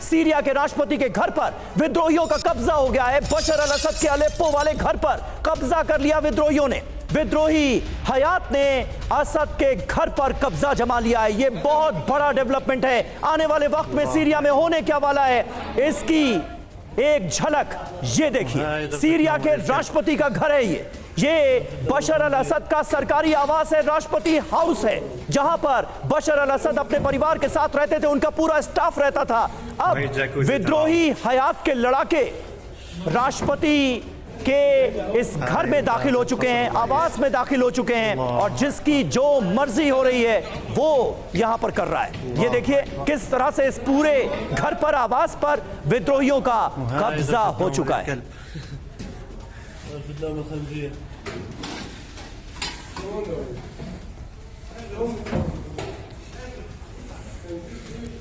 Syria के राष्ट्रपति के घर पर विद्रोहियों का कब्जा हो गया है। बशर अल असद के अलेप्पो वाले घर पर कब्जा कर लिया विद्रोहियों ने। विद्रोही हयात ने असद के घर पर कब्जा जमा लिया है। यह बहुत बड़ा डेवलपमेंट है। आने वाले वक्त में सीरिया में होने क्या वाला है, इसकी एक झलक ये देखिए। सीरिया के राष्ट्रपति का घर है ये बशर अल असद का सरकारी आवास है, राष्ट्रपति हाउस है, जहां पर बशर अल असद अपने परिवार के साथ रहते थे, उनका पूरा स्टाफ रहता था। अब विद्रोही हयात के लड़ाके राष्ट्रपति के इस घर में दाखिल हो चुके हैं, आवास में दाखिल हो चुके हैं, और जिसकी जो मर्जी हो रही है वो यहां पर कर रहा है। ये देखिए किस तरह से इस पूरे घर पर, आवास पर विद्रोहियों का कब्जा हो चुका है।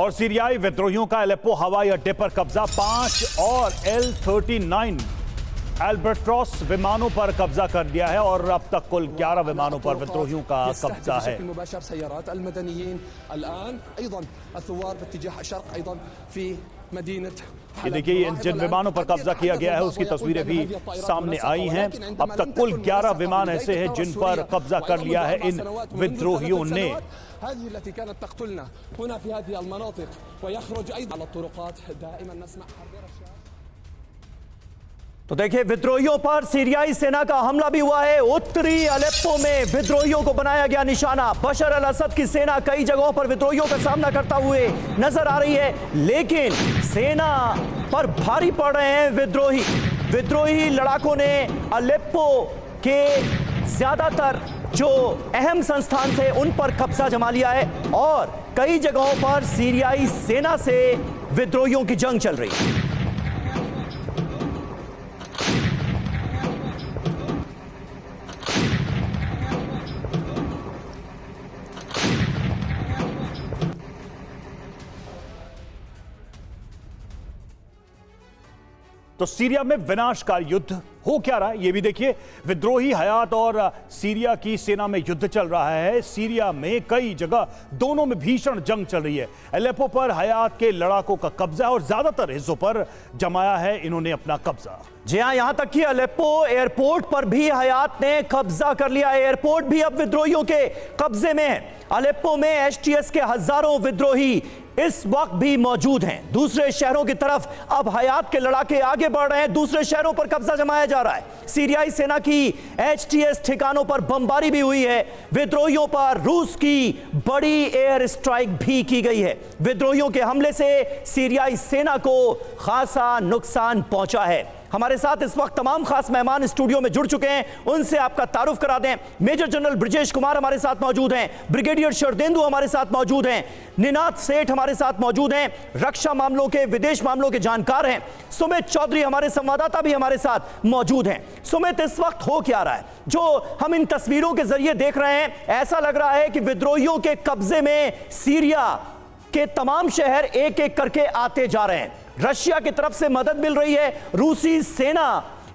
और सीरियाई विद्रोहियों का अलेप्पो हवाई अड्डे पर कब्जा। 5 और L-39 एल्बर्ट्रॉस विमानों पर कब्जा कर लिया है और अब तक कुल 11 विमानों पर विद्रोहियों का कब्जा है। ये देखिए जिन विमानों पर कब्जा किया गया है उसकी तस्वीरें भी सामने आई हैं। अब तक कुल 11 विमान ऐसे हैं जिन पर कब्जा कर लिया है इन विद्रोहियों ने। तो देखिए विद्रोहियों पर सीरियाई सेना का हमला भी हुआ है। उत्तरी अलेप्पो में विद्रोहियों को बनाया गया निशाना। बशर अल असद की सेना कई जगहों पर विद्रोहियों का सामना करता हुए नजर आ रही है, लेकिन सेना पर भारी पड़ रहे हैं विद्रोही। विद्रोही लड़ाकों ने अलेप्पो के ज्यादातर जो अहम संस्थान थे उन पर कब्जा जमा लिया है और कई जगहों पर सीरियाई सेना से विद्रोहियों की जंग चल रही है। तो सीरिया में विनाशकारी युद्ध हो क्या रहा है ये भी देखिए। विद्रोही हयात और सीरिया की सेना में युद्ध चल रहा है। सीरिया में कई जगह दोनों में भीषण जंग चल रही है। अलेप्पो पर हयात के लड़ाकों का कब्जा और ज्यादातर हिस्सों पर जमाया है इन्होंने अपना कब्जा। जी हां, यहां तक कि अलेप्पो एयरपोर्ट पर भी हयात ने कब्जा कर लिया है। एयरपोर्ट भी अब विद्रोहियों के कब्जे में है। अलेप्पो में एचटीएस के हजारों विद्रोही इस वक्त भी मौजूद हैं। दूसरे शहरों की तरफ अब हयात के लड़ाके आगे बढ़ रहे हैं। दूसरे शहरों पर कब्जा जमाया जा रहा है। सीरियाई सेना की एचटीएस ठिकानों पर बमबारी भी हुई है। विद्रोहियों पर रूस की बड़ी एयर स्ट्राइक भी की गई है। विद्रोहियों के हमले से सीरियाई सेना को खासा नुकसान पहुंचा है। हमारे साथ इस वक्त तमाम खास मेहमान स्टूडियो में जुड़ चुके हैं, उनसे आपका तारुफ करा दें। मेजर जनरल ब्रजेश कुमार हमारे साथ मौजूद हैं, ब्रिगेडियर शरदेंदु हमारे साथ मौजूद हैं, निनाद सेठ हमारे साथ मौजूद हैं, रक्षा मामलों के, विदेश मामलों के जानकार हैं, सुमित चौधरी हमारे संवाददाता भी हमारे साथ मौजूद हैं। सुमित, इस वक्त हो क्या रहा है? जो हम इन तस्वीरों के जरिए देख रहे हैं, ऐसा लग रहा है कि विद्रोहियों के कब्जे में सीरिया के तमाम शहर एक एक करके आते जा रहे हैं। रशिया की तरफ से मदद मिल रही है। रूसी सेना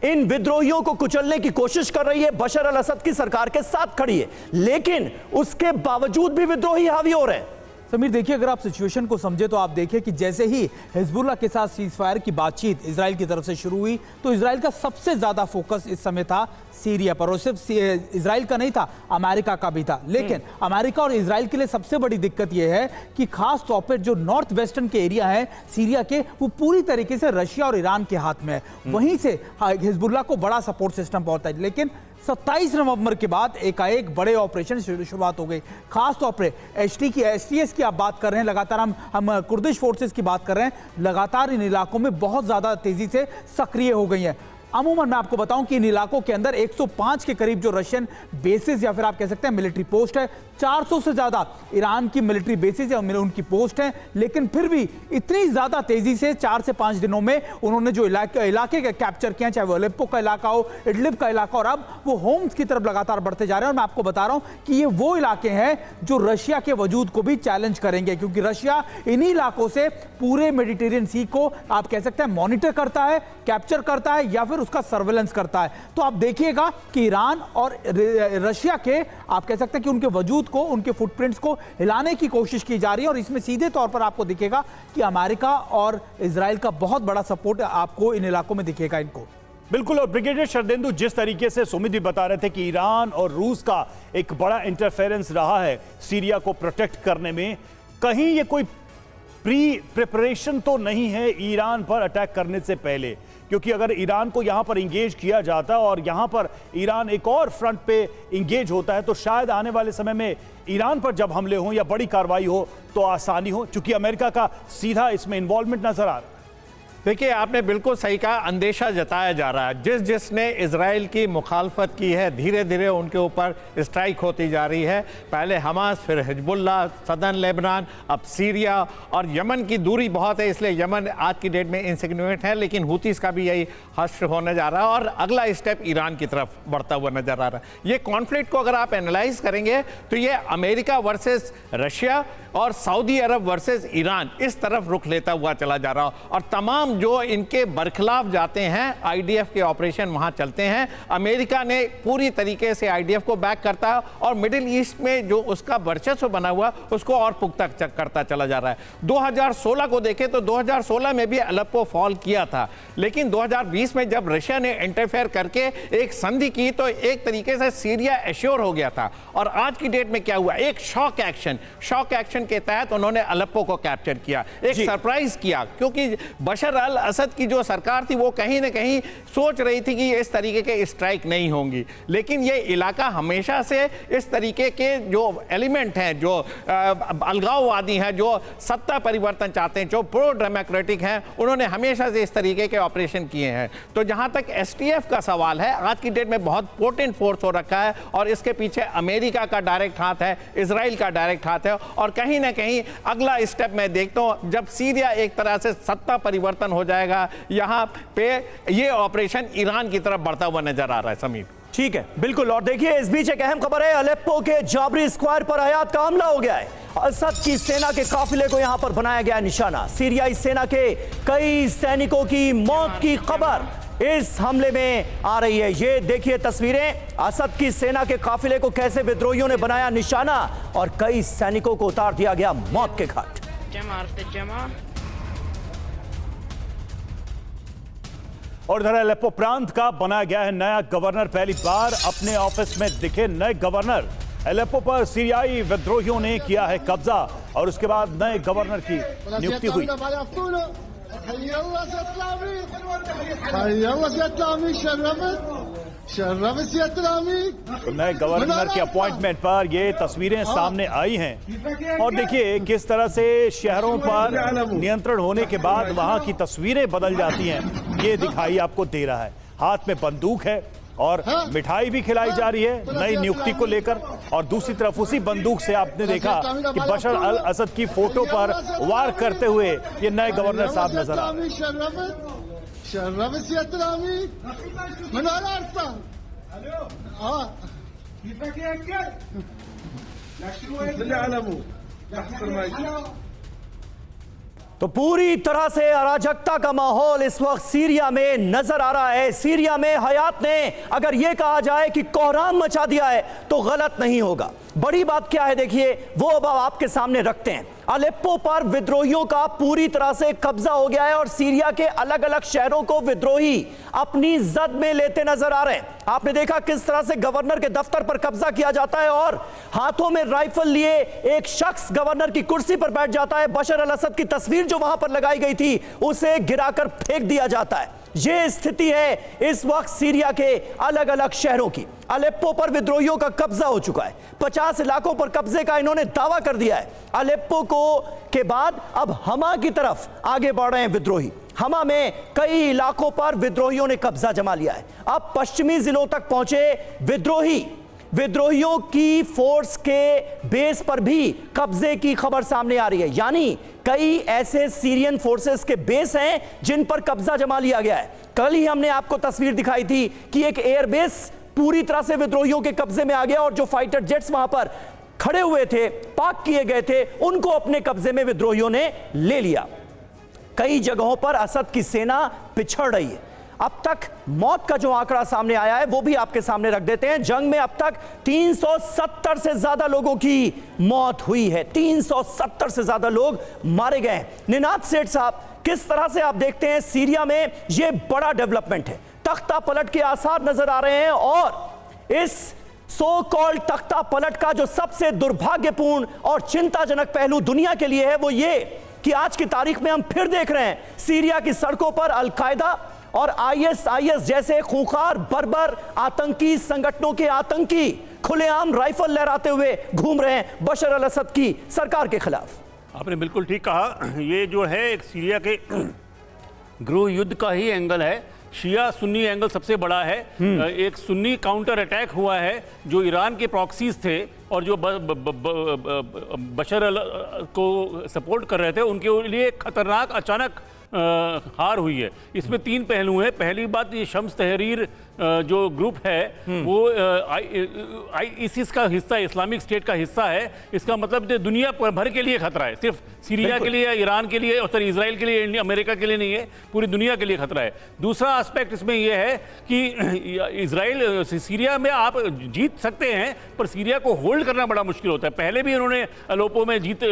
इन विद्रोहियों को कुचलने की कोशिश कर रही है, बशर अल असद की सरकार के साथ खड़ी है, लेकिन उसके बावजूद भी विद्रोही हावी हो रहे हैं। समीर देखिए, अगर आप सिचुएशन को समझे तो आप देखिए कि जैसे ही हिजबुल्ला के साथ सीज फायर की बातचीत इजराइल की तरफ से शुरू हुई तो इजराइल का सबसे ज्यादा फोकस इस समय था सीरिया पर, और सिर्फ इजराइल का नहीं था, अमेरिका का भी था। लेकिन अमेरिका और इजराइल के लिए सबसे बड़ी दिक्कत यह है कि खास तौर पर जो नॉर्थ वेस्टर्न के एरिया है सीरिया के, वो पूरी तरीके से रशिया और ईरान के हाथ में है। वहीं से हिजबुल्ला को बड़ा सपोर्ट सिस्टम पहुंचता है। लेकिन 27 नवंबर के बाद एकाएक बड़े ऑपरेशन शुरुआत हो गई। खास तौर पर एचटीएस की आप बात कर रहे हैं, लगातार हम कुर्दिश फोर्सेस की बात कर रहे हैं, लगातार इन इलाकों में बहुत ज्यादा तेजी से सक्रिय हो गई हैं। अमूमन मैं आपको बताऊं कि इन इलाकों के अंदर 105 के करीब जो रशियन बेसिस या फिर आप कह सकते हैं मिलिट्री पोस्ट है, 400 से ज्यादा ईरान की मिलिट्री बेसिस या उनकी पोस्ट है। लेकिन फिर भी इतनी ज्यादा तेजी से 4 से 5 दिनों में उन्होंने जो इलाके का कैप्चर किया, चाहे वो अलेप्पो का इलाका हो, इडलिब का इलाका, और अब वो होम्स की तरफ लगातार बढ़ते जा रहे हैं। और मैं आपको बता रहा हूं कि ये वो इलाके हैं जो रशिया के वजूद को भी चैलेंज करेंगे, क्योंकि रशिया इन्हीं इलाकों से पूरे मेडिटेरियन सी को आप कह सकते हैं मॉनिटर करता है, कैप्चर करता है, या फिर उसका सर्वेलेंस करता है। तो आप देखिएगा कि ईरान और रशिया के, आप कह सकते हैं कि उनके वजूद को, उनके फुटप्रिंट्स को हिलाने की कोशिश की जा रही है, और इसमें सीधे तौर पर आपको दिखेगा कि अमेरिका और इजराइल का बहुत बड़ा सपोर्ट आपको इन इलाकों में दिखेगा इनको। बिल्कुल। और ब्रिगेडियर शरदेंदु, जिस तरीके से सुमित भी बता रहे थे कि ईरान और रूस का एक बड़ा इंटरफेरेंस रहा है सीरिया को प्रोटेक्ट करने में, कहीं ये कोई प्री प्रिपरेशन तो नहीं है ईरान पर अटैक करने से पहले? क्योंकि अगर ईरान को यहां पर इंगेज किया जाता और यहां पर ईरान एक और फ्रंट पे इंगेज होता है तो शायद आने वाले समय में ईरान पर जब हमले हों या बड़ी कार्रवाई हो तो आसानी हो, क्योंकि अमेरिका का सीधा इसमें इन्वॉल्वमेंट नजर आ रहा है। देखिए, आपने बिल्कुल सही कहा, अंदेशा जताया जा रहा है। जिसने इजराइल की मुखालफत की है, धीरे धीरे उनके ऊपर स्ट्राइक होती जा रही है। पहले हमास, फिर हिजबुल्लाह, सदर्न लेबनान, अब सीरिया, और यमन की दूरी बहुत है इसलिए यमन आज की डेट में इनसिग्निफिकेंट है, लेकिन हुतीस का भी यही हश्र होने जा रहा है और अगला स्टेप ईरान की तरफ बढ़ता हुआ नजर आ रहा है। ये कॉन्फ्लिक्ट को अगर आप एनालाइज करेंगे तो ये अमेरिका वर्सेस रशिया और सऊदी अरब वर्सेस ईरान इस तरफ रुख लेता हुआ चला जा रहा है, और तमाम जो इनके बरखिलाफ जाते हैं आईडीएफ के ऑपरेशन वहां चलते हैं। अमेरिका ने पूरी तरीके से आईडीएफ को बैक करता है और मिडिल ईस्ट में जो उसका वर्चस्व बना हुआ उसको और पुख्ता करता चला जा रहा है। 2016 को देखें तो 2016 में भी अलेप्पो फॉल किया था, लेकिन 2020 में जब रशिया ने इंटरफेयर करके एक संधि की तो एक तरीके से सीरिया एश्योर हो गया था। और आज की डेट में क्या हुआ, एक शॉक एक्शन के तहत उन्होंने अलेप्पो को कैप्चर किया, एक सरप्राइज किया, क्योंकि बशर अल असद की जो सरकार थी वो कहीं ना कहीं सोच रही थी कि इस तरीके के स्ट्राइक नहीं होंगी, लेकिन ये इलाका हमेशा से इस तरीके के जो एलिमेंट हैं, जो अलगाववादी हैं, जो सत्ता परिवर्तन चाहते हैं, जो प्रो डेमोक्रेटिक हैं, उन्होंने हमेशा से इस तरीके के ऑपरेशन किए हैं। तो जहां तक एसटीएफ का सवाल है, आज की डेट में बहुत पोटेंट फोर्स हो रखा है और इसके पीछे अमेरिका का डायरेक्ट हाथ है, इजराइल का डायरेक्ट हाथ है, और कहीं ना कहीं अगला स्टेप मैं देखता हूं जब सीरिया एक तरह से सत्ता परिवर्तन हो जाएगा, यहां पे ये ऑपरेशन ईरान की तरफ बढ़ता हुआ नजर आ रहा है। समीर, ठीक है, बिल्कुल। और देखिए, इस बीच एक अहम खबर है, अलेप्पो के जाबरी स्क्वायर पर हयात का हमला हो गया है। असद की सेना के काफिले को यहां पर बनाया गया निशाना। सीरियाई सेना के कई सैनिकों की मौत की खबर इस हमले में आ रही है। ये देखिए तस्वीरें, असद की सेना के काफिले को कैसे विद्रोहियों ने बनाया निशाना और कई सैनिकों को उतार दिया गया मौत के घाट। और इधर अलेप्पो प्रांत का बनाया गया है नया गवर्नर। पहली बार अपने ऑफिस में दिखे नए गवर्नर। अलेप्पो पर सीरियाई विद्रोहियों ने किया है कब्जा और उसके बाद नए गवर्नर की नियुक्ति हुई। तो नए गवर्नर के अपॉइंटमेंट पर ये तस्वीरें सामने आई हैं और देखिए किस तरह से शहरों पर नियंत्रण होने के बाद वहां की तस्वीरें बदल जाती हैं, ये दिखाई आपको दे रहा है। हाथ में बंदूक है और मिठाई भी खिलाई जा रही है नई नियुक्ति को लेकर, और दूसरी तरफ उसी बंदूक से आपने देखा कि बशर अल असद की फोटो पर वार करते हुए ये नए गवर्नर साहब नजर आ रहे हैं। तो पूरी तरह से अराजकता का माहौल इस वक्त सीरिया में नजर आ रहा है। सीरिया में हयात ने अगर यह कहा जाए कि कोहराम मचा दिया है तो गलत नहीं होगा। बड़ी बात क्या है देखिए, वो अब आपके सामने रखते हैं। अलेप्पो पर विद्रोहियों का पूरी तरह से कब्जा हो गया है और सीरिया के अलग अलग शहरों को विद्रोही अपनी जद में लेते नजर आ रहे हैं। आपने देखा किस तरह से गवर्नर के दफ्तर पर कब्जा किया जाता है और हाथों में राइफल लिए एक शख्स गवर्नर की कुर्सी पर बैठ जाता है। बशर अल असद की तस्वीर जो वहां पर लगाई गई थी उसे गिराकर फेंक दिया जाता है। यह स्थिति है इस वक्त सीरिया के अलग अलग शहरों की। अलेप्पो पर विद्रोहियों का कब्जा हो चुका है। 50 इलाकों पर कब्जे का इन्होंने दावा कर दिया है। अलेप्पो को के बाद अब हमा की तरफ आगे बढ़ रहे हैं विद्रोही। हमा में कई इलाकों पर विद्रोहियों ने कब्जा जमा लिया है। अब पश्चिमी जिलों तक पहुंचे विद्रोहियों की फोर्स के बेस पर भी कब्जे की खबर सामने आ रही है। यानी कई ऐसे सीरियन फोर्सेस के बेस हैं जिन पर कब्जा जमा लिया गया है। कल ही हमने आपको तस्वीर दिखाई थी कि एक एयरबेस पूरी तरह से विद्रोहियों के कब्जे में आ गया और जो फाइटर जेट्स वहां पर खड़े हुए थे, पार्क किए गए थे, उनको अपने कब्जे में विद्रोहियों ने ले लिया। कई जगहों पर असद की सेना पिछड़ रही है। अब तक मौत का जो आंकड़ा सामने आया है वो भी आपके सामने रख देते हैं। जंग में अब तक 370 से ज्यादा लोगों की मौत हुई है, 370 से ज्यादा लोग मारे गए हैं। निनाद सेठ साहब, किस तरह से आप देखते हैं सीरिया में ये बड़ा डेवलपमेंट है, तख्ता पलट के आसार नजर आ रहे हैं, और इस सो कॉल्ड तख्ता पलट का जो सबसे दुर्भाग्यपूर्ण और चिंताजनक पहलू दुनिया के लिए है वो ये कि आज की तारीख में हम फिर देख रहे हैं सीरिया की सड़कों पर अल-कायदा और आईएसआईएस जैसे खूंखार बर्बर आतंकी संगठनों के आतंकी खुलेआम राइफल लहराते हुए घूम रहे हैं बशर अल असद की सरकार के खिलाफ। आपने बिल्कुल ठीक कहा, ये जो है एक सीरिया के गृह युद्ध का ही एंगल है। शिया सुन्नी एंगल सबसे बड़ा है। एक सुन्नी काउंटर अटैक हुआ है जो ईरान के प्रॉक्सीज थे और जो बशर अल को सपोर्ट कर रहे थे, उनके लिए खतरनाक अचानक हार हुई है। इसमें तीन पहलू हैं। पहली बात, ये शम्स तहरीर जो ग्रुप है वो आईसिस का हिस्सा, इस्लामिक स्टेट का हिस्सा है। इसका मतलब दुनिया भर के लिए खतरा है, सिर्फ सीरिया के लिए, ईरान के लिए और सॉरी इजराइल के लिए, अमेरिका के लिए नहीं है, पूरी दुनिया के लिए खतरा है। दूसरा एस्पेक्ट इसमें यह है कि इजराइल सीरिया में आप जीत सकते हैं पर सीरिया को होल्ड करना बड़ा मुश्किल होता है। पहले भी उन्होंने अलोपो में जीत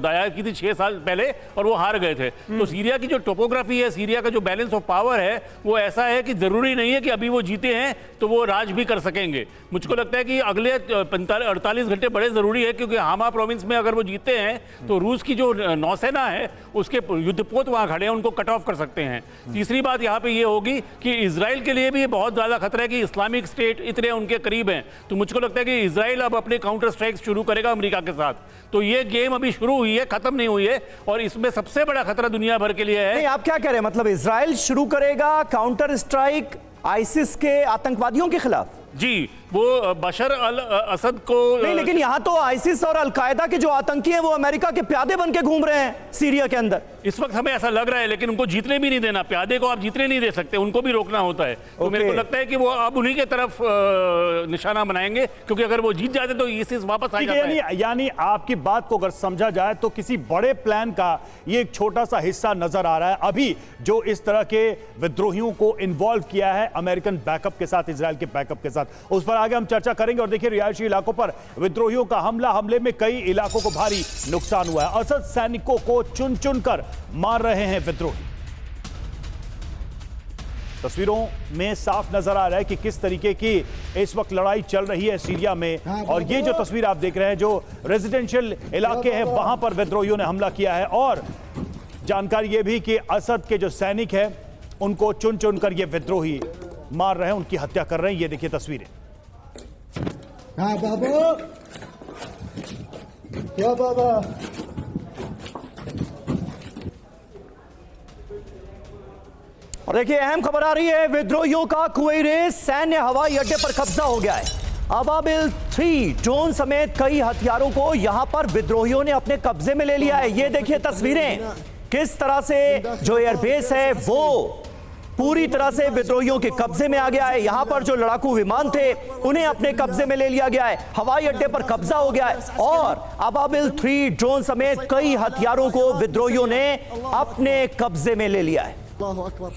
दायर की थी 6 साल पहले और वो हार गए थे। तो सीरिया की जो टोपोग्राफी है, सीरिया का जो बैलेंस ऑफ पावर है वो ऐसा है कि जरूरी नहीं है कि अभी वो जीते हैं तो वो राज भी कर सकेंगे। मुझको लगता है कि अगले 48 घंटे बड़े जरूरी है, क्योंकि हामा प्रोविंस में अगर वो जीते हैं तो रूस की जो नौसेना है उसके युद्धपोत वहां खड़े हैं, उनको कट ऑफ कर सकते हैं। तीसरी बात यहाँ पे ये होगी कि इजराइल के लिए भी बहुत ज्यादा खतरा है कि इस्लामिक स्टेट इतने उनके करीब हैं, तो मुझको लगता है कि इजराइल अब अपने काउंटर स्ट्राइक्स शुरू करेगा अमेरिका के साथ। तो ये गेम अभी शुरू हुई है, खत्म नहीं हुई है, और इसमें सबसे बड़ा खतरा दुनिया भर के लिए है। नहीं, आप क्या कह रहे हैं, मतलब इजराइल शुरू करेगा काउंटर स्ट्राइक आईसिस के आतंकवादियों के खिलाफ? जी, वो बशर अल असद को नहीं, लेकिन यहां तो आईसिस और अल-कायदा के जो आतंकी हैं वो अमेरिका के प्यादे बन के घूम रहे हैं सीरिया के अंदर। इस वक्त हमें ऐसा लग रहा है, लेकिन उनको जीतने भी नहीं देना। प्यादे को आप जीतने नहीं दे सकते, उनको भी रोकना होता है। तो मेरे को लगता है कि वो अब उन्हीं के तरफ निशाना बनाएंगे, क्योंकि अगर वो जीत जाते तो आईसिस वापस आ जाता है। यानी आपकी बात को अगर समझा जाए तो किसी बड़े प्लान का ये एक छोटा सा हिस्सा नजर आ रहा है अभी, जो इस तरह के विद्रोहियों को इन्वॉल्व किया है अमेरिकन बैकअप के साथ, इजराइल के बैकअप के साथ। उस पर आगे हम चर्चा करेंगे। और देखिए, रिहायशी इलाकों पर विद्रोहियों का हमले में कई इलाकों को भारी नुकसान हुआ है। असद सैनिकों को चुन चुन कर मार रहे हैं विद्रोही। तस्वीरों में साफ नजर आ रहा है कि किस तरीके की इस वक्त लड़ाई चल रही है सीरिया में। और ये जो तस्वीर आप देख रहे हैं, जो रेजिडेंशियल इलाके हैं वहां पर विद्रोहियों ने हमला किया है। और जानकारी ये भी कि असद के जो सैनिक हैं उनको चुन चुन कर ये विद्रोही मार रहे हैं, उनकी हत्या कर रहे हैं। ये देखिए तस्वीरें। हाँ बाबा, क्या बाबा, और देखिए, अहम खबर आ रही है, विद्रोहियों का कुवैत सैन्य हवाई अड्डे पर कब्जा हो गया है। अबाबिल 3 ड्रोन समेत कई हथियारों को यहां पर विद्रोहियों ने अपने कब्जे में ले लिया है। ये देखिए तस्वीरें, किस तरह से जो एयरबेस है वो पूरी तरह से विद्रोहियों के कब्जे में आ गया है। यहां पर जो लड़ाकू विमान थे उन्हें अपने कब्जे में ले लिया गया है, हवाई अड्डे पर कब्जा हो गया है, और अबाबिल 3 ड्रोन समेत कई हथियारों को विद्रोहियों ने अपने कब्जे में ले लिया है। अल्लाहु अकबर,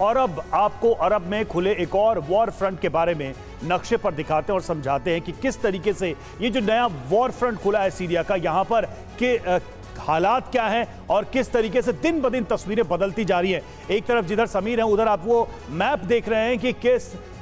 और अब आपको अरब में खुले एक और वॉर फ्रंट के बारे में नक्शे पर दिखाते हैं और समझाते हैं कि किस तरीके से ये जो नया वॉर फ्रंट खुला है सीरिया का, यहाँ पर के हालात क्या हैं और किस तरीके से दिन ब दिन तस्वीरें बदलती जा रही हैं। एक तरफ जिधर समीर हैं, उधर आप वो मैप देख रहे हैं कि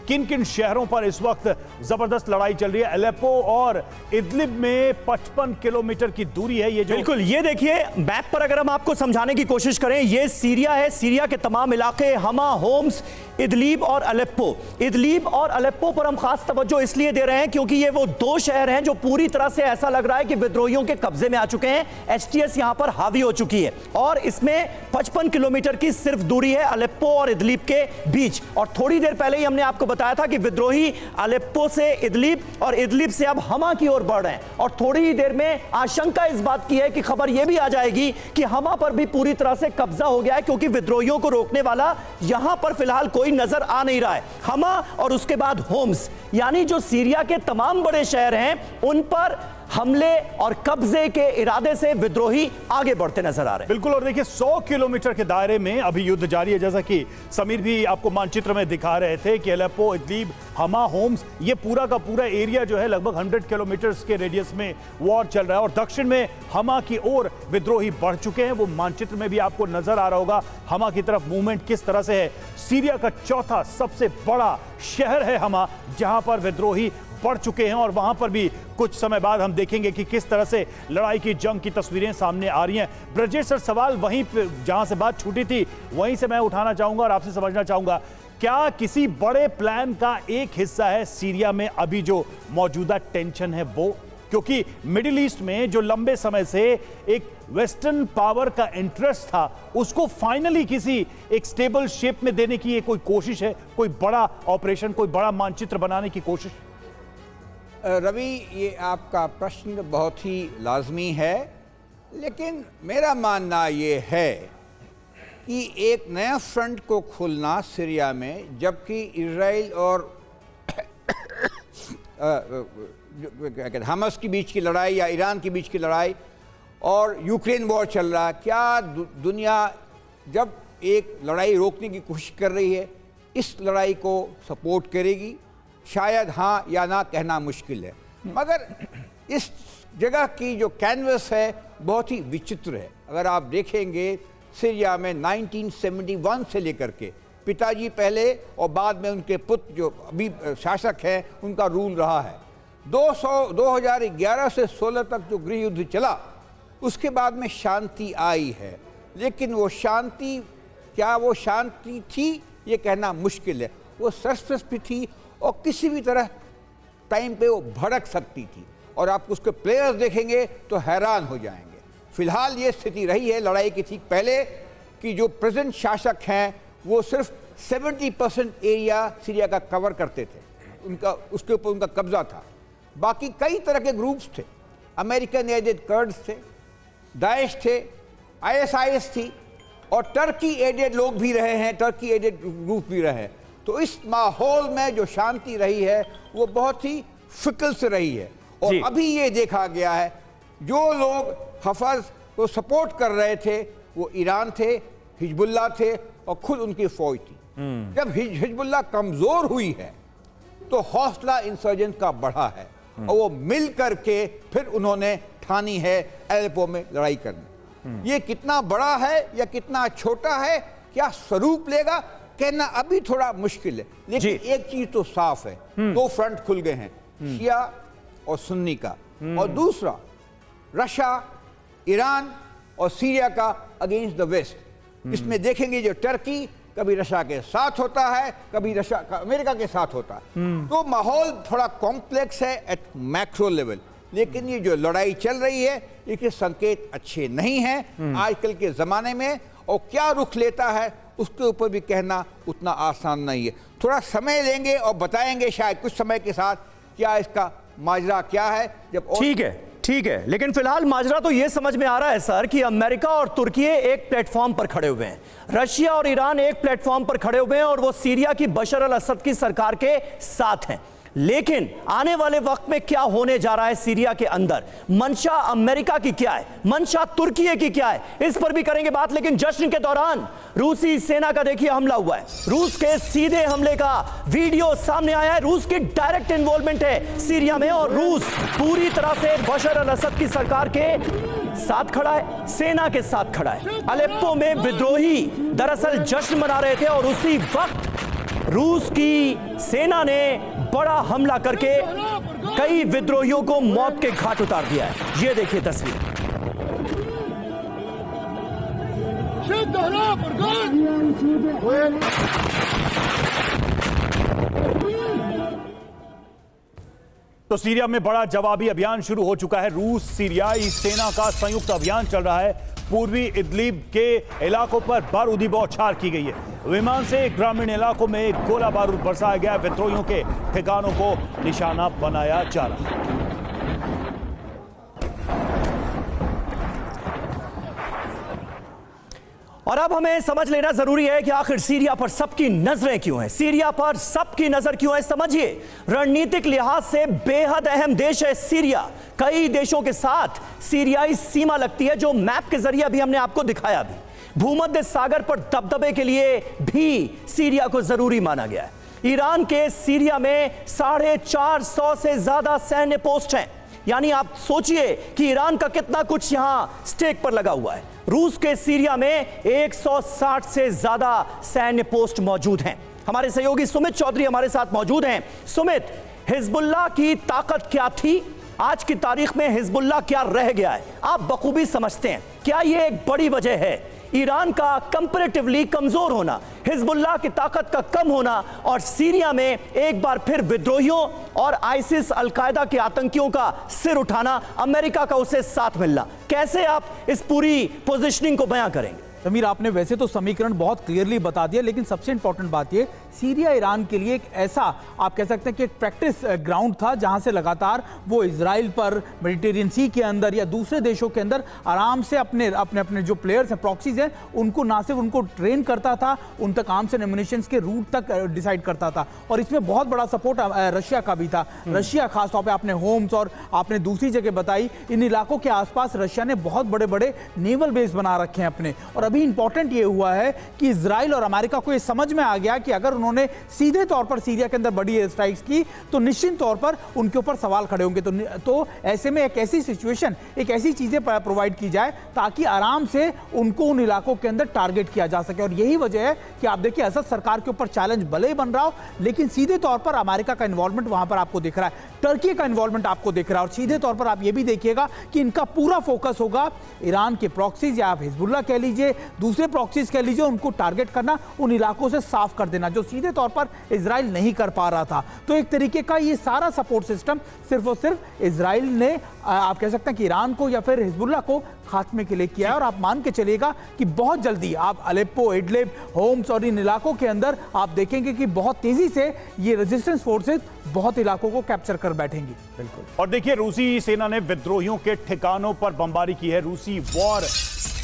किन किन शहरों पर इस वक्त जबरदस्त लड़ाई चल रही है। अलेप्पो और इदलिब में 55 किलोमीटर की दूरी है। ये जो बिल्कुल, ये देखिए मैप पर अगर हम आपको समझाने की कोशिश करें, ये सीरिया है, सीरिया के तमाम इलाके हमा, होम्स, इदलिब और अलेप्पो। इदलिब और अलेप्पो पर हम खास तवज्जो इसलिए दे रहे हैं क्योंकि ये वो दो शहर हैं जो पूरी तरह से ऐसा लग रहा है कि विद्रोहियों के कब्जे में आ चुके हैं। एचटीएस यहां पर हावी हो चुकी है और इसमें 55 किलोमीटर की सिर्फ दूरी है अलेप्पो और इदलिब के बीच। और थोड़ी देर पहले ही हमने आपको बताया था कि विद्रोही अलेप्पो से इदलिब और इदलिब से अब हमा की ओर बढ़ रहे हैं, और थोड़ी ही देर में आशंका इस बात की है कि खबर यह भी आ जाएगी कि हमा पर भी पूरी तरह से कब्जा हो गया है, क्योंकि विद्रोहियों को रोकने वाला यहां पर फिलहाल कोई नजर आ नहीं रहा है। हमा और उसके बाद होम्स, यानी जो सीरिया के तमाम बड़े शहर हैं, उन पर हमले और कब्जे के इरादे से विद्रोही आगे बढ़ते नजर आ रहे हैं। बिल्कुल, और देखिए 100 किलोमीटर के दायरे में अभी युद्ध जारी है, जैसा कि समीर भी आपको मानचित्र में दिखा रहे थे कि अलेप्पो, इदलिब, हमा, होम्स, ये पूरा का पूरा एरिया जो है लगभग 100 किलोमीटर के रेडियस में वॉर चल रहा है। और दक्षिण में हमा की ओर विद्रोही बढ़ चुके हैं। वो मानचित्र में भी आपको नजर आ रहा होगा हमा की तरफ मूवमेंट किस तरह से है। सीरिया का चौथा सबसे बड़ा शहर है हमा, जहां पर विद्रोही बढ़ चुके हैं, और वहां पर भी कुछ समय बाद हम देखेंगे कि किस तरह से लड़ाई की जंग की तस्वीरें सामने आ रही हैं। ब्रजेश सर, सवाल वहीं पे जहां से बात छूटी थी वहीं से मैं उठाना चाहूंगा और आपसे समझना चाहूंगा, क्या किसी बड़े प्लान का एक हिस्सा है सीरिया में अभी जो मौजूदा टेंशन है वो? क्योंकि मिडिल ईस्ट में जो लंबे समय से एक वेस्टर्न पावर का इंटरेस्ट था, उसको फाइनली किसी एक स्टेबल शेप में देने की ये कोई कोशिश है? कोई बड़ा ऑपरेशन, कोई बड़ा मानचित्र बनाने की कोशिश? रवि, ये आपका प्रश्न बहुत ही लाजमी है, लेकिन मेरा मानना ये है कि एक नया फ्रंट को खोलना सीरिया में, जबकि इजराइल और क्या कहते हैं हमास के बीच की लड़ाई या ईरान के बीच की लड़ाई और यूक्रेन वॉर चल रहा है, क्या दुनिया जब एक लड़ाई रोकने की कोशिश कर रही है, इस लड़ाई को सपोर्ट करेगी? शायद हाँ या ना कहना मुश्किल है, मगर इस जगह की जो कैनवस है बहुत ही विचित्र है। अगर आप देखेंगे सीरिया में 1971 से लेकर के पिताजी पहले और बाद में उनके पुत्र जो अभी शासक हैं उनका रूल रहा है। 2011 से 16 तक जो गृह युद्ध चला, उसके बाद में शांति आई है, लेकिन वो शांति, क्या वो शांति थी ये कहना मुश्किल है। वो सरसस भी थी और किसी भी तरह टाइम पे वो भड़क सकती थी, और आप उसके प्लेयर्स देखेंगे तो हैरान हो जाएंगे। फिलहाल ये स्थिति रही है लड़ाई की ठीक पहले कि जो प्रेजेंट शासक हैं वो सिर्फ 70% एरिया सीरिया का कवर करते थे, उनका उसके ऊपर उनका कब्जा था। बाकी कई तरह के ग्रुप्स थे, अमेरिकन एडेड कर्ड्स थे, दाइश थे, ISIS थी, और टर्की एडेड लोग भी रहे हैं, टर्की एडेड ग्रुप भी रहे हैं। तो इस माहौल में जो शांति रही है वो बहुत ही फिकल से रही है। और अभी ये देखा गया है जो लोग हफज को सपोर्ट कर रहे थे वो ईरान थे, हिजबुल्लाह थे और खुद उनकी फौज थी। जब हिजबुल्लाह कमजोर हुई है तो हौसला इंसर्जेंट का बढ़ा है, और वो मिल करके फिर उन्होंने ठानी है अलेप्पो में लड़ाई करनी। ये कितना बड़ा है या कितना छोटा है, क्या स्वरूप लेगा, कहना अभी थोड़ा मुश्किल है। लेकिन एक चीज तो साफ है, दो फ्रंट खुल गए हैं, शिया और सुन्नी का, और दूसरा रशिया, ईरान और सीरिया का अगेंस्ट द वेस्ट। इसमें देखेंगे जो टर्की कभी रशिया के साथ होता है, कभी रशिया का अमेरिका के साथ होता है। तो माहौल थोड़ा कॉम्प्लेक्स है एट मैक्रो लेवल। लेकिन ये जो लड़ाई चल रही है इसके संकेत अच्छे नहीं हैं आजकल के ज़माने में, और क्या रुख लेता है उसके ऊपर भी कहना उतना आसान नहीं है। थोड़ा समय लेंगे और बताएंगे शायद कुछ समय के साथ क्या इसका माजरा क्या है। जब ठीक है, लेकिन फिलहाल माजरा तो यह समझ में आ रहा है सर कि अमेरिका और तुर्की एक प्लेटफॉर्म पर खड़े हुए हैं, रशिया और ईरान एक प्लेटफॉर्म पर खड़े हुए हैं, और वो सीरिया की बशर अल असद की सरकार के साथ हैं। लेकिन आने वाले वक्त में क्या होने जा रहा है सीरिया के अंदर, मंशा अमेरिका की क्या है, मंशा तुर्की की क्या है, इस पर भी करेंगे बात। लेकिन जश्न के दौरान रूसी सेना का देखिए हमला हुआ है, रूस के सीधे हमले का वीडियो सामने आया है। रूस की डायरेक्ट इन्वॉल्वमेंट है सीरिया में, और रूस पूरी तरह से बशर अल असद की सरकार के साथ खड़ा है, सेना के साथ खड़ा है। अलेप्पो में विद्रोही दरअसल जश्न मना रहे थे, और उसी वक्त रूस की सेना ने बड़ा हमला करके कई विद्रोहियों को मौत के घाट उतार दिया है। ये देखिए तस्वीर। तो सीरिया में बड़ा जवाबी अभियान शुरू हो चुका है। रूस सीरियाई सेना का संयुक्त अभियान चल रहा है। पूर्वी इदलिब के इलाकों पर बारूदी बौछार की गई है। विमान से ग्रामीण इलाकों में गोला बारूद बरसाया गया। विद्रोहियों के ठिकानों को निशाना बनाया जा रहा है। और अब हमें समझ लेना जरूरी है कि आखिर सीरिया पर सबकी नजरें क्यों हैं। सीरिया पर सबकी नजर क्यों है, समझिए। रणनीतिक लिहाज से बेहद अहम देश है सीरिया। कई देशों के साथ सीरियाई सीमा लगती है, जो मैप के जरिए अभी हमने आपको दिखाया भी। भूमध्य सागर पर दबदबे के लिए भी सीरिया को जरूरी माना गया है। ईरान के सीरिया में 450 से ज्यादा सैन्य पोस्ट हैं। यानी आप सोचिए कि ईरान का कितना कुछ यहां स्टेक पर लगा हुआ है। रूस के सीरिया में 160 से ज्यादा सैन्य पोस्ट मौजूद हैं। हमारे सहयोगी सुमित चौधरी हमारे साथ मौजूद हैं। सुमित, हिजबुल्लाह की ताकत क्या थी, आज की तारीख में हिजबुल्लाह क्या रह गया है, आप बखूबी समझते हैं। क्या यह एक बड़ी वजह है ईरान का कंपैरेटिवली कमजोर होना, हिजबुल्लाह की ताकत का कम होना और सीरिया में एक बार फिर विद्रोहियों और आईसिस अलकायदा के आतंकियों का सिर उठाना, अमेरिका का उसे साथ मिलना? कैसे आप इस पूरी पोजीशनिंग को बयां करेंगे? समीर, आपने वैसे तो समीकरण बहुत क्लियरली बता दिया, लेकिन सबसे इंपॉर्टेंट बात ये, सीरिया ईरान के लिए एक ऐसा आप कह सकते हैं कि एक प्रैक्टिस ग्राउंड था जहां से लगातार वो इजराइल पर, मेडिटेरियन सी के अंदर या दूसरे देशों के अंदर आराम से अपने अपने अपने जो प्लेयर्स हैं, प्रॉक्सीज हैं, उनको ना सिर्फ उनको ट्रेन करता था, उन तक आर्म्स एंड एम्युनिशंस के रूट तक डिसाइड करता था। और इसमें बहुत बड़ा सपोर्ट रशिया का भी था। रशिया खासतौर पर आपने होम्स और आपने दूसरी जगह बताई, इन इलाकों के आसपास रशिया ने बहुत बड़े बड़े नेवल बेस बना रखे हैं अपने। और अभी इंपॉर्टेंट ये हुआ है कि इजराइल और अमेरिका को ये समझ में आ गया कि अगर उन्होंने सीधे तौर पर सीरिया के अंदर बड़ी एयर स्ट्राइक्स की तो निश्चित तौर पर उनके ऊपर सवाल खड़े होंगे। तो ऐसे में एक ऐसी सिचुएशन, एक ऐसी चीजें प्रोवाइड की जाए ताकि आराम से उनको उन इलाकों के अंदर टारगेट किया जा सके। और यही वजह है कि आप देखिए, असद सरकार के ऊपर चैलेंज भले ही बन रहा हो, लेकिन सीधे तौर पर अमेरिका का इन्वॉल्वमेंट वहां पर आपको दिख रहा है, टर्की का इन्वॉल्वमेंट आपको दिख रहा है। और सीधे तौर पर आप ये भी देखिएगा कि इनका पूरा फोकस होगा ईरान के प्रॉक्सीज, या आप हिजबुल्लाह कह लीजिए, दूसरे प्रॉक्सीज कह लीजिए, उनको टारगेट करना, उन इलाकों से साफ कर देना, जो सीधे तौर पर इजराइल नहीं कर पा रहा था। तो एक तरीके का ये सारा सपोर्ट सिस्टम सिर्फ और सिर्फ इजराइल ने, आप कह सकते हैं कि ईरान को या फिर हिजबुल्लाह को खात्मे के लिए किया है। और आप मान के चलिएगा कि बहुत जल्दी आप अलेप्पो, इडलिब, होम्स और इन इलाकों के अंदर आप देखेंगे कि बहुत तेजी से ये रेजिस्टेंस फोर्सेस बहुत इलाकों को कैप्चर कर बैठेंगी। बिल्कुल। और देखिए, रूसी सेना ने विद्रोहियों के ठिकानों पर बमबारी की है। रूसी वॉर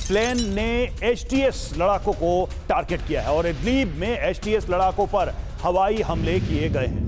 प्लेन ने एचटीएस लड़ाकों को टारगेट किया है और इदलिब में एचटीएस लड़ाकों पर हवाई हमले किए गए हैं।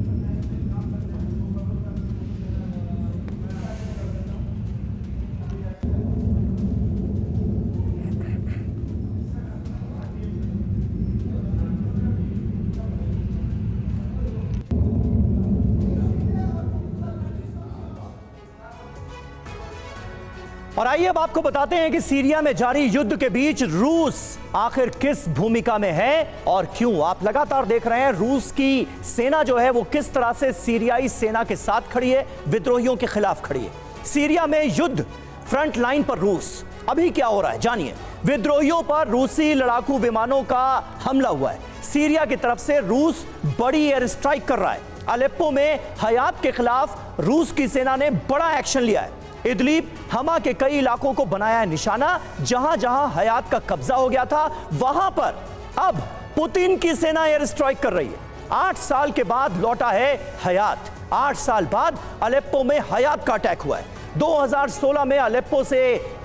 और आइए अब आपको बताते हैं कि सीरिया में जारी युद्ध के बीच रूस आखिर किस भूमिका में है और क्यों। आप लगातार देख रहे हैं रूस की सेना जो है वो किस तरह से सीरियाई सेना के साथ खड़ी है, विद्रोहियों के खिलाफ खड़ी है। सीरिया में युद्ध, फ्रंट लाइन पर रूस। अभी क्या हो रहा है जानिए। विद्रोहियों पर रूसी लड़ाकू विमानों का हमला हुआ है। सीरिया की तरफ से रूस बड़ी एयर स्ट्राइक कर रहा है। अलेप्पो में हयात के खिलाफ रूस की सेना ने बड़ा एक्शन लिया है। इदलिब, हमा के कई इलाकों को बनाया है निशाना। जहां जहां हयात का कब्जा हो गया था वहां पर अब पुतिन की सेना एयर स्ट्राइक कर रही है। 8 साल के बाद लौटा है हयात। 8 साल बाद अलेप्पो में हयात का अटैक हुआ है। 2016 में अलेप्पो से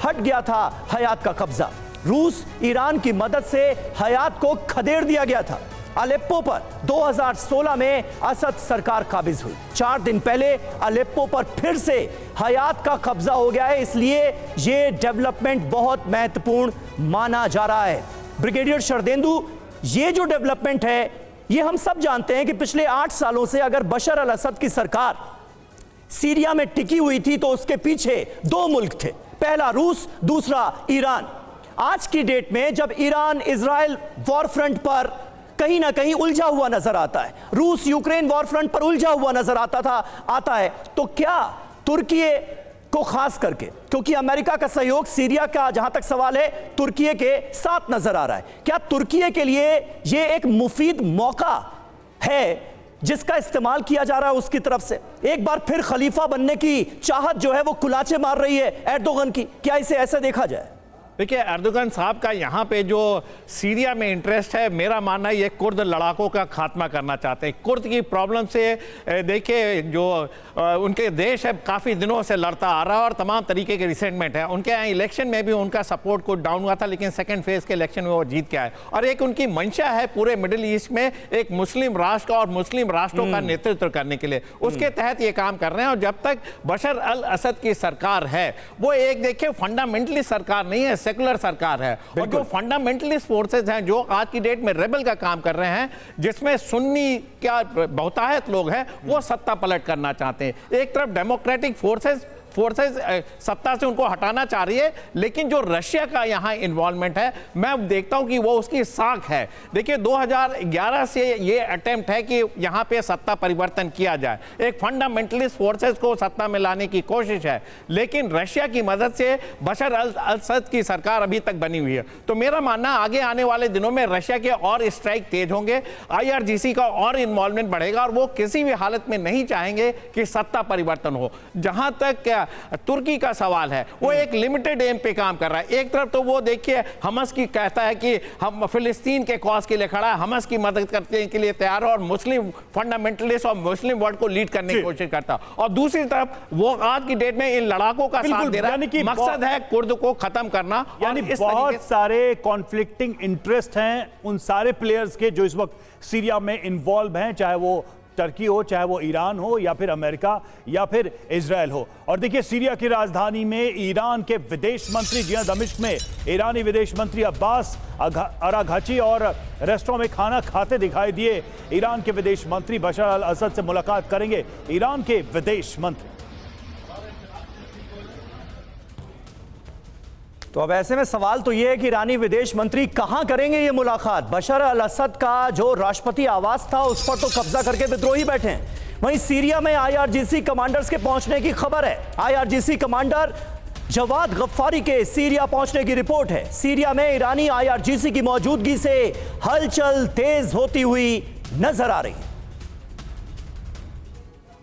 हट गया था हयात का कब्जा। रूस, ईरान की मदद से हयात को खदेड़ दिया गया था। अलेप्पो पर 2016 में असद सरकार काबिज हुई। 4 दिन पहले अलेप्पो पर फिर से हयात का कब्जा हो गया है, इसलिए यह डेवलपमेंट बहुत महत्वपूर्ण माना जा रहा है। ब्रिगेडियर शरदेंदु, ये जो डेवलपमेंट है ये हम सब जानते हैं कि पिछले 8 सालों से अगर बशर अल असद की सरकार सीरिया में टिकी हुई थी तो उसके पीछे 2 मुल्क थे, पहला रूस, दूसरा ईरान। आज की डेट में जब ईरान इजराइल वॉर फ्रंट पर कहीं ना कहीं उलझा हुआ नजर आता है, रूस यूक्रेन वॉर फ्रंट पर उलझा हुआ नजर आता है, तो क्या तुर्की को खास करके, क्योंकि अमेरिका का सहयोग सीरिया का जहां तक सवाल है तुर्की के साथ नजर आ रहा है, क्या तुर्की के लिए यह एक मुफीद मौका है जिसका इस्तेमाल किया जा रहा है उसकी तरफ से। एक बार फिर खलीफा बनने की चाहत जो है वो कुलाचे मार रही है एर्दोगन की। क्या इसे ऐसा देखा जाए? देखिए, एर्दोगन साहब का यहाँ पे जो सीरिया में इंटरेस्ट है, मेरा मानना है ये कुर्द लड़ाकों का खात्मा करना चाहते हैं। कुर्द की प्रॉब्लम से देखिए, जो उनके देश है काफ़ी दिनों से लड़ता आ रहा है और तमाम तरीके के रिसेंटमेंट है। उनके यहाँ इलेक्शन में भी उनका सपोर्ट कुछ डाउन हुआ था, लेकिन सेकेंड फेज के इलेक्शन में वो जीत के आए। और एक उनकी मंशा है पूरे मिडिल ईस्ट में एक मुस्लिम राष्ट्र और मुस्लिम राष्ट्रों का नेतृत्व करने के लिए, उसके तहत ये काम कर रहे हैं। और जब तक बशर अल असद की सरकार है, वो एक देखिए फंडामेंटली सरकार नहीं है, सेकुलर सरकार है। और जो फंडामेंटलिस्ट फोर्सेस हैं जो आज की डेट में रेबल का काम कर रहे हैं, जिसमें सुन्नी क्या बहुतायत लोग हैं, वो सत्ता पलट करना चाहते हैं। एक तरफ डेमोक्रेटिक फोर्सेस सत्ता से उनको हटाना चाह रही है, लेकिन जो रशिया का यहां इन्वॉल्वमेंट है, मैं देखता हूं कि वो उसकी साख है। देखिए, 2011 से ये अटेम्प्ट है कि यहां पे सत्ता परिवर्तन किया जाए, एक फंडामेंटलिस्ट फोर्सेस को सत्ता में लाने की कोशिश है, लेकिन रशिया की मदद से बशर अल असद की सरकार अभी तक बनी हुई है। तो मेरा मानना आगे आने वाले दिनों में रशिया के और स्ट्राइक तेज होंगे, IRGC का और इन्वॉल्वमेंट बढ़ेगा और वो किसी भी हालत में नहीं चाहेंगे कि सत्ता परिवर्तन हो। जहां तक तुर्की का सवाल है, वो एक लिमिटेड एम पे काम कर रहा है। एक तरफ तो वो देखिए हमस की कहता है कि हम फिलिस्तीन के कॉज के लिए खड़ा है, हमस की मदद करने के लिए तैयार है और मुस्लिम फंडामेंटलिस्ट और मुस्लिम वर्ल्ड को लीड करने की कोशिश करता है। और दूसरी तरफ वो आज की डेट में इन लड़ाकों का साथ दे रहा है। मकसद है कुर्द को खत्म करना। यानी बहुत सारे कॉन्फ्लिक्टिंग इंटरेस्ट हैं उन सारे प्लेयर्स के जो इस वक्त सीरिया में इन्वॉल्व हैं, चाहे वो टर्की हो, चाहे वो ईरान हो, या फिर अमेरिका, या फिर इजराइल हो। और देखिए, सीरिया की राजधानी में ईरान के विदेश मंत्री, जी हां, दमिश्क में ईरानी विदेश मंत्री अब्बास अराघची और रेस्टोरेंट में खाना खाते दिखाई दिए। ईरान के विदेश मंत्री बशर अल असद से मुलाकात करेंगे ईरान के विदेश मंत्री। तो अब ऐसे में सवाल तो यह है कि ईरानी विदेश मंत्री कहां करेंगे ये मुलाकात? बशर अल असद का जो राष्ट्रपति आवास था उस पर तो कब्जा करके विद्रोही बैठे हैं। वहीं सीरिया में IRGC कमांडर्स के पहुंचने की खबर है। IRGC कमांडर जवाद गफ्फारी के सीरिया पहुंचने की रिपोर्ट है। सीरिया में ईरानी IRGC की मौजूदगी से हलचल तेज होती हुई नजर आ रही है।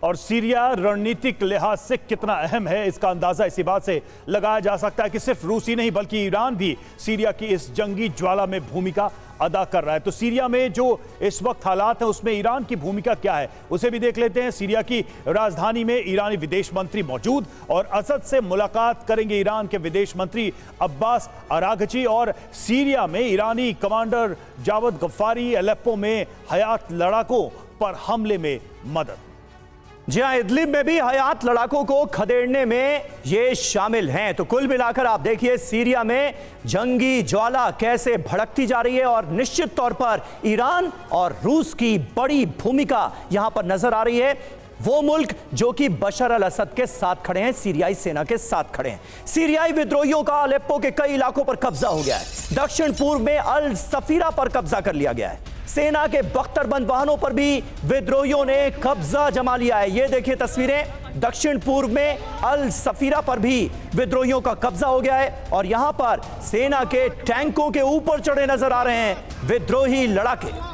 और सीरिया रणनीतिक लिहाज से कितना अहम है, इसका अंदाजा इसी बात से लगाया जा सकता है कि सिर्फ रूस ही नहीं बल्कि ईरान भी सीरिया की इस जंगी ज्वाला में भूमिका अदा कर रहा है। तो सीरिया में जो इस वक्त हालात हैं उसमें ईरान की भूमिका क्या है, उसे भी देख लेते हैं। सीरिया की राजधानी में ईरानी विदेश मंत्री मौजूद और असद से मुलाकात करेंगे ईरान के विदेश मंत्री अब्बास अराघची। और सीरिया में ईरानी कमांडर जावद गफ्फारी अलेप्पो में हयात लड़ाकों पर हमले में मदद। जी हां, इदलिब में भी हयात लड़ाकों को खदेड़ने में ये शामिल हैं। तो कुल मिलाकर आप देखिए सीरिया में जंगी ज्वाला कैसे भड़कती जा रही है और निश्चित तौर पर ईरान और रूस की बड़ी भूमिका यहां पर नजर आ रही है। वो मुल्क जो कि बशर अल असद के साथ खड़े हैं, सीरियाई सेना के साथ खड़े हैं। सीरियाई विद्रोहियों का अलेप्पो के कई इलाकों पर कब्जा हो गया है। दक्षिण पूर्व में अल सफीरा पर कब्जा कर लिया गया है। सेना के बख्तरबंद वाहनों पर भी विद्रोहियों ने कब्जा जमा लिया है। ये देखिए तस्वीरें, दक्षिण पूर्व में अल सफीरा पर भी विद्रोहियों का कब्जा हो गया है और यहां पर सेना के टैंकों के ऊपर चढ़े नजर आ रहे हैं विद्रोही लड़ाके।